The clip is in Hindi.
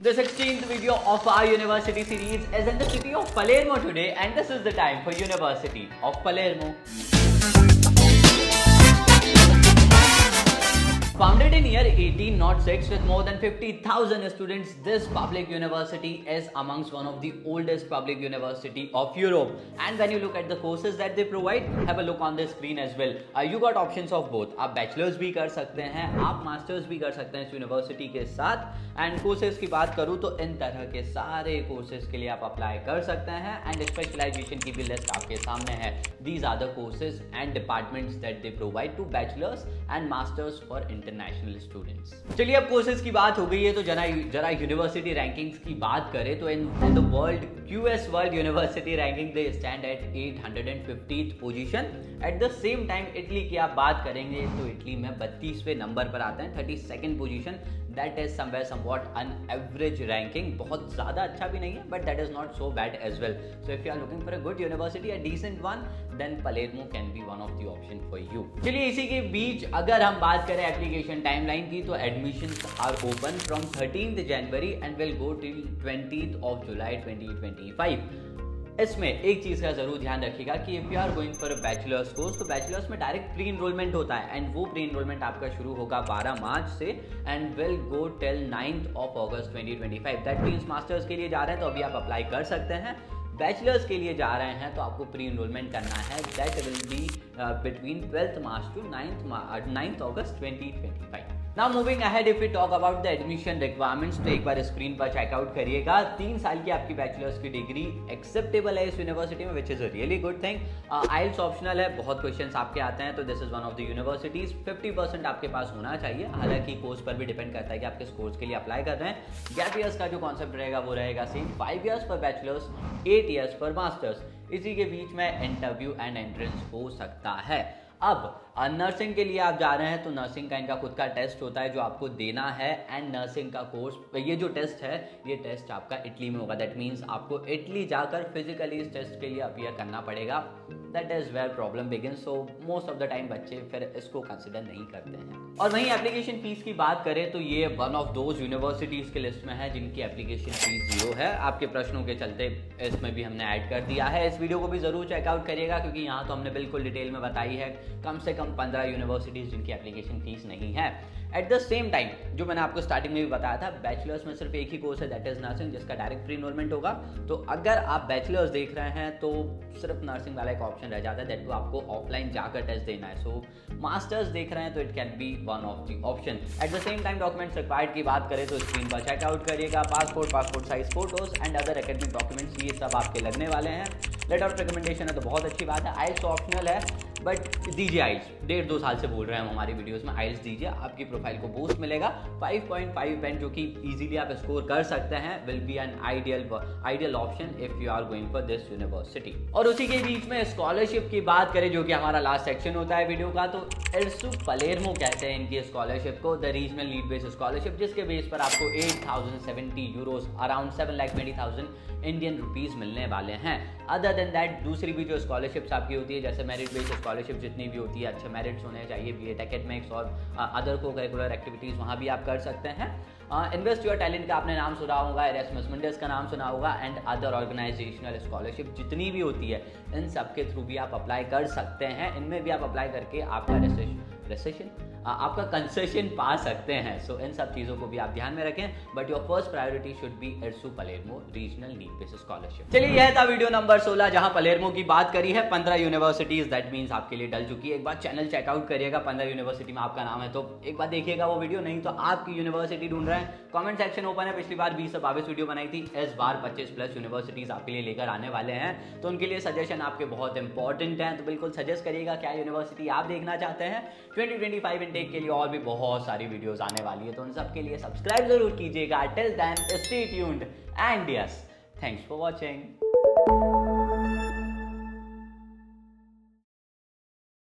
The 16th video of our university series is in the city of Palermo today, and this is the time for University of Palermo. Founded in year 1806 with more than 50,000 students, this public university is amongst one of the oldest public university of Europe. And when you look at the courses that they provide, have a look on the screen as well. You got options of both. आप बैचलर्स भी कर सकते हैं, आप मास्टर्स भी कर सकते हैं इस यूनिवर्सिटी के साथ. एंड कोर्सेज की बात करूँ तो इन तरह के सारे कोर्सेज के लिए आप अप्लाई कर सकते हैं. एंड स्पेशलाइजेशन की भी लिस्ट आपके सामने है. These are the courses and departments that they provide to bachelors and masters for international students. चलिए अब कोर्सेज की बात हो गई है तो जरा यूनिवर्सिटी रैंकिंग्स की बात करें तो in the world QS world university ranking they stand at 850th position. At the same time Italy की आप बात करेंगे तो इटली में 32वें नंबर पर आते हैं, 32nd position. That is somewhere somewhat an average ranking. बहुत ज़्यादा अच्छा भी नहीं है but that is not so bad as well. So if you are looking for a good university, a decent one, then Palermo can be one of the option for you. चलिए इसी के बीच अगर हम बात करें एप्लीकेशन टाइमलाइन की तो admissions are open from 13th January and will go till 20th of July 2025. इसमें एक चीज़ का जरूर ध्यान रखिएगा कि if you are going for a bachelors course तो बैचलर्स में डायरेक्ट प्री इनरोलमेंट होता है एंड वो प्री इनरोलमेंट आपका शुरू होगा 12 मार्च से and will go till 9th of August 2025. That means masters के लिए जा रहे हैं तो अभी आप अप्लाई कर सकते हैं. बैचलर्स के लिए जा रहे हैं तो आपको प्री इनरोलमेंट करना है. That will be between 12th March two 9th August 2025. Now moving ahead, if we talk about the admission requirements, तो एक बार स्क्रीन पर चेकआउट करिएगा. 3 साल की आपकी बैचलर्स की डिग्री एक्सेप्टेबल है इस यूनिवर्सिटी में, which is a really good thing. IELTS optional है. बहुत क्वेश्चंस आपके आते हैं तो this is one of the universities. 50% आपके पास होना चाहिए. हालांकि कोर्स पर भी डिपेंड करता है कि आप किस कोर्स के लिए अप्लाई कर रहे हैं. गैप ईयर्स का जो कॉन्सेप्ट रहेगा वो रहेगा same. 5 years for bachelors, 8 years for masters. इसी के बीच में इंटरव्यू एंड एंट्रेंस हो सकता है. अब नर्सिंग के लिए आप जा रहे हैं तो नर्सिंग का इनका खुद का टेस्ट होता है जो आपको देना है. एंड नर्सिंग का कोर्स, ये जो टेस्ट है ये टेस्ट आपका इटली में होगा. दैट मीन्स आपको इटली जाकर फिजिकली इस टेस्ट के लिए अपीयर करना पड़ेगा. That is where problem begin. So most of the time बच्चे फिर इसको कंसिडर नहीं करते हैं. और वहीं एप्लीकेशन फीस की बात करें तो ये वन ऑफ दोज यूनिवर्सिटीज़ के लिस्ट में है जिनकी एप्लीकेशन फीस 0 है. आपके प्रश्नों के चलते इसमें भी हमने ऐड कर दिया है. इस वीडियो को भी ज़रूर चेकआउट करिएगा क्योंकि यहाँ तो हमने बिल्कुल डिटेल में बताई है कम से कम 15 यूनिवर्सिटीज़ जिनकी एप्लीकेशन फीस नहीं है. एट द सेम टाइम जो मैंने आपको स्टार्टिंग में भी बताया था, बैचलर्स में सिर्फ एक ही कोर्स है दैट इज नर्सिंग जिसका डायरेक्ट प्री इनरोलमेंट होगा. तो अगर आप बैचलर्स देख रहे हैं तो सिर्फ नर्सिंग वाला एक ऑप्शन रह जाता है दैट को आपको ऑफलाइन जाकर टेस्ट देना है. सो मास्टर्स देख रहे हैं तो it can be one of the option. At the same time documents required की बात करें तो स्क्रीन पर चेकआउट करिएगा. Passport size photos and other academic documents ये सब आपके लगने वाले हैं. लेटर ऑफ रिकमेंडेशन है तो बहुत अच्छी बात है. आइल्स ऑप्शनल है बट दीजिए आइल्स. 1.5-2 साल से बोल रहे हैं हम हमारी वीडियोस में, आइल्स दीजिए. आपकी प्रोफाइल को बूस्ट मिलेगा. 5.5 बैंड जो कि इजीली आप स्कोर कर सकते हैं will be an ideal option if you are going for this university. और उसी के बीच में स्कॉलरशिप की बात करें जो कि हमारा लास्ट सेक्शन होता है वीडियो का, तो ERSU Palermo कहते हैं इनकी स्कॉलरशिप को, the regional need based scholarship, जिसके बेस पर आपको 8,070 यूरोज अराउंड 7,20,000 इंडियन रुपीज मिलने वाले हैं. अदर देन दैट दूसरी भी जो स्कॉलरशिप्स आपकी होती है जैसे मेरिट बेस्ड स्कॉलरशिप जितनी भी होती है, अच्छे मेरिट्स होने चाहिए, B.Ed एकेडमिक्स और अदर को करिकुलर एक्टिविटीज़ वहाँ भी आप कर सकते हैं. इन्वेस्ट योर टैलेंट का आपने नाम सुना होगा, एरास्मस मुंडस का नाम सुना होगा एंड अदर ऑर्गेनाइजेशनल स्कॉलरशिप जितनी भी होती है इन सब के थ्रू भी आप अप्लाई कर सकते हैं. इनमें भी आप अप्लाई करके आपका आपका कंसेशन पा सकते हैं. सो इन सब चीज़ों को भी आप ध्यान में रखें. But your first priority should be ERSU Palermo regional need based scholarship. चलिए यह था वीडियो नंबर 16 जहां Palermo की बात करी है. 15 यूनिवर्सिटीज दैट मीन्स आपके लिए डल चुकी है. एक बार चैनल चेकआउट करिएगा. 15 यूनिवर्सिटी में आपका नाम है तो एक बार देखिएगा वो वीडियो. नहीं तो आपकी यूनिवर्सिटी ढूंढ रहे हैं, कॉमेंट सेक्शन ओपन है. पिछली बार 20 से 22 वीडियो बनाई थी. इस बार 25+ यूनिवर्सिटीज आपके लिए लेकर आने वाले हैं तो उनके लिए सजेशन आपके बहुत इंपॉर्टेंट हैं. तो बिल्कुल सजेस्ट करिएगा क्या यूनिवर्सिटी आप देखना चाहते हैं. 2025 इनटेक के लिए और भी बहुत सारी वीडियोस आने वाली है तो उन सब के लिए सब्सक्राइब जरूर कीजिएगा. Till then stay tuned and yes, thanks for watching.